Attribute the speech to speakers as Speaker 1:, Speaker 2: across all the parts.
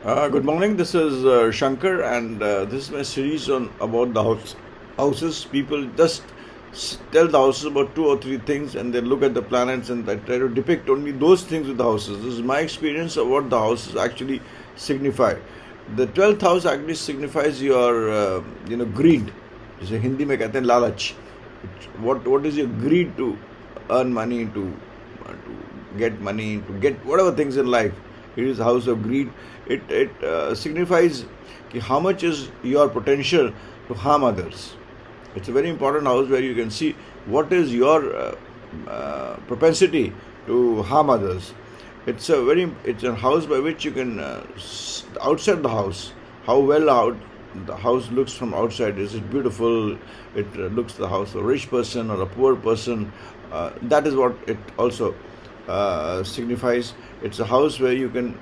Speaker 1: Good morning. This is Shanker, and this is my series on about the houses. People just tell the houses about two or three things, and then look at the planets, and I try to depict only those things with the houses. This is my experience of what the houses actually signify. The 12th house actually signifies your greed. जैसे हिंदी में कहते हैं लालच. What is your greed to earn money, to get money, to get whatever things in life? It is the house of greed. It signifies how much is your potential to harm others. It's a very important house where you can see what is your propensity to harm others. It's a house by which you can outside the house, how well out the house looks from outside. Is it beautiful? It looks the house of a rich person or a poor person. That is what it also signifies. It's a house where you can.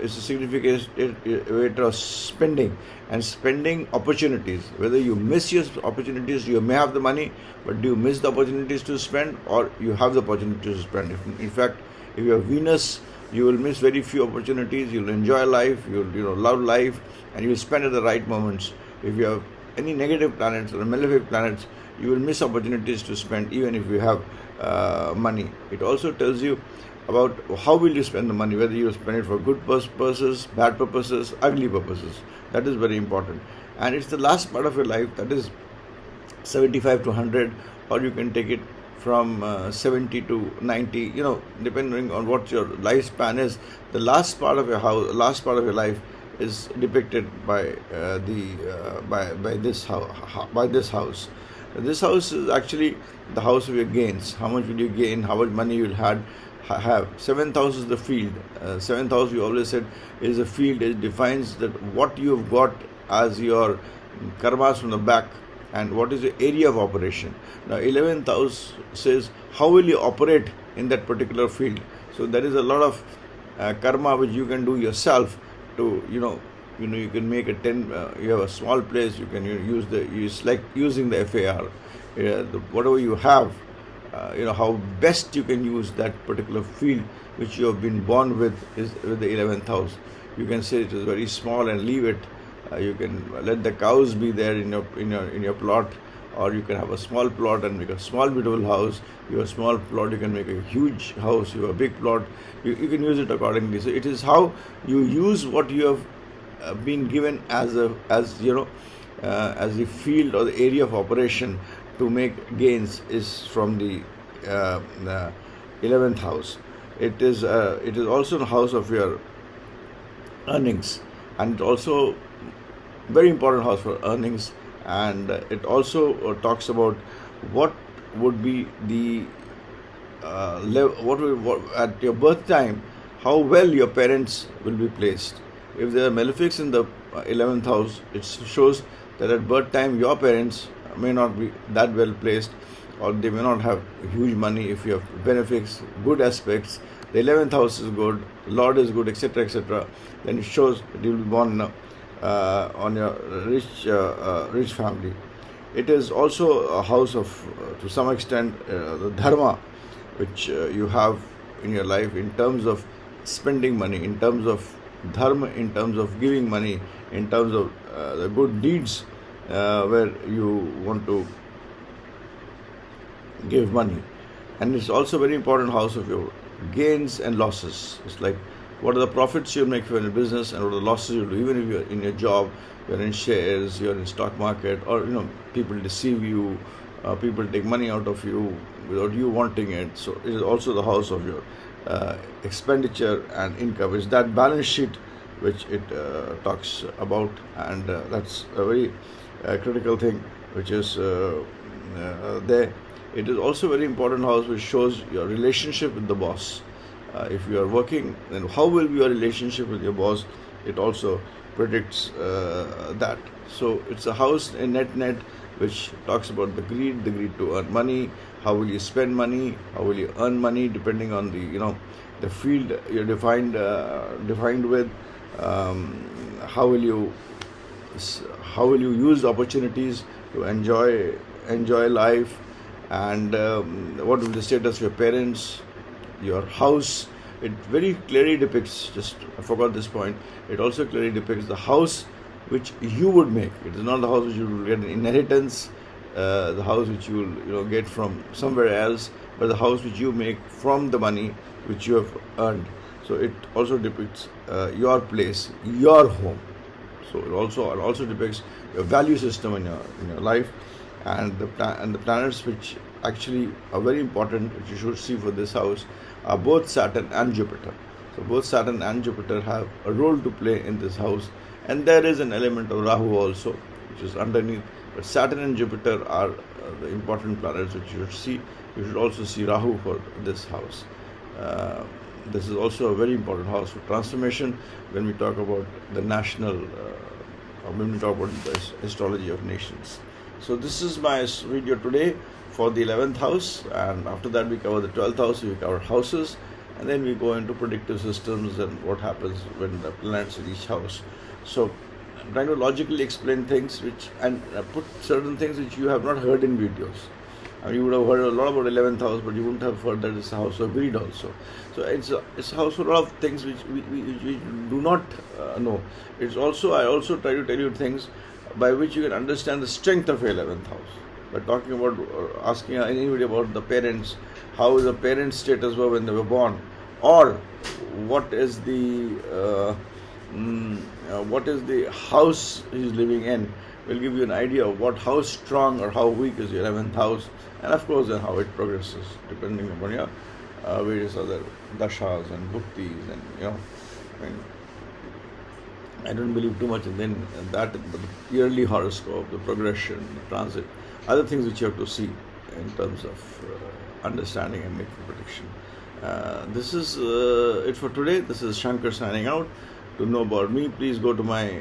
Speaker 1: It's a significant of spending and spending opportunities. Whether you miss your opportunities, you may have the money, but do you miss the opportunities to spend, or you have the opportunities to spend? In fact, if you have Venus, you will miss very few opportunities. You'll enjoy life. You'll love life, and you'll spend at the right moments. If you have any negative planets or malefic planets, you will miss opportunities to spend, even if you have money. It also tells you about how will you spend the money, whether you spend it for good purposes, bad purposes, ugly purposes. That is very important, and it's the last part of your life, that is 75 to 100, or you can take it from 70 to 90, depending on what your lifespan is. The last part of your life is depicted by this house. This house is actually the house of your gains. How much will you gain? How much money you'll have? Seventh house is the field. Seventh house, we always said, is a field. It defines that what you've got as your karmas from the back, and what is the area of operation. Now, 11th house says how will you operate in that particular field. So there is a lot of karma which you can do yourself to you can make a 10. You have a small place. You can use like using the FAR. Whatever you have, how best you can use that particular field which you have been born with is with the 11th house. You can say it is very small and leave it. You can let the cows be there in your plot, or you can have a small plot and make a small beautiful house. You have a small plot, you can make a huge house. You have a big plot, you can use it accordingly. So it is how you use what you have been given as the field or the area of operation to make gains is from the 11th house. It is also the house of your earnings, and it also very important house for earnings. And it also talks about what would be the at your birth time, how well your parents will be placed. If there are malefics in the 11th house, it shows that at birth time your parents may not be that well placed, or they may not have huge money. If you have benefics, good aspects, the 11th house is good, Lord is good, etc., etc., then it shows that you will be born on your rich family. It is also a house of, to some extent, the dharma which you have in your life, in terms of spending money, in terms of dharma, in terms of giving money, in terms of the good deeds where you want to give money. And it's also a very important house of your gains and losses. It's like, what are the profits you make in a business, and what are the losses you do. Even if you're in your job, you're in shares, you're in stock market, or people deceive you, people take money out of you without you wanting it. So it is also the house of your expenditure and income. It's that balance sheet which it talks about, and that's a very critical thing which is there. It is also a very important house which shows your relationship with the boss. If you are working, then how will be your relationship with your boss? It also predicts that. So it's a house in net which talks about the greed to earn money. How will you spend money? How will you earn money? Depending on the field you're defined with. How will you use opportunities to enjoy life, and what will be the status of your parents, your house. it very clearly depicts, just I forgot this point, it also clearly depicts the house which you would make. It is not the house which you will get in inheritance, the house which you will get from somewhere else, but the house which you make from the money which you have earned. So it also depicts your place, your home. So it also depicts your value system in your life, and the planets which actually are very important, which you should see for this house, are both Saturn and Jupiter. So both Saturn and Jupiter have a role to play in this house, and there is an element of Rahu also, which is underneath. But Saturn and Jupiter are the important planets which you should see. You should also see Rahu for this house. This is also a very important house for transformation when we talk about the national, or when we talk about the astrology of nations. So this is my video today for the 11th house, and after that we cover the 12th house, we cover houses, and then we go into predictive systems and what happens when the planets in each house. So I'm trying to logically explain things and put certain things which you have not heard in videos. I mean, you would have heard a lot about 11th house, but you wouldn't have heard that it's a house of greed also. So it's a house for a lot of things which we do not know. I also try to tell you things by which you can understand the strength of 11th house. By talking about, asking anybody about the parents, how the parents' status were when they were born, or what is the house he's living in, will give you an idea of how strong or how weak is your 11th house, and of course then how it progresses depending upon your various other dashas and bhuktis, and I don't believe too much in that, but the yearly horoscope, the progression, the transit, other things which you have to see in terms of understanding and making prediction. This is it for today. This is Shanker signing out. To know about me, please go to my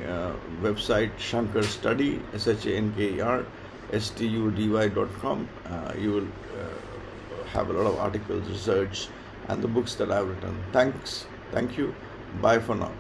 Speaker 1: website Shanker Study, ShankerStudy.com. You will have a lot of articles, research, and the books that I have written. Thank you. Bye for now.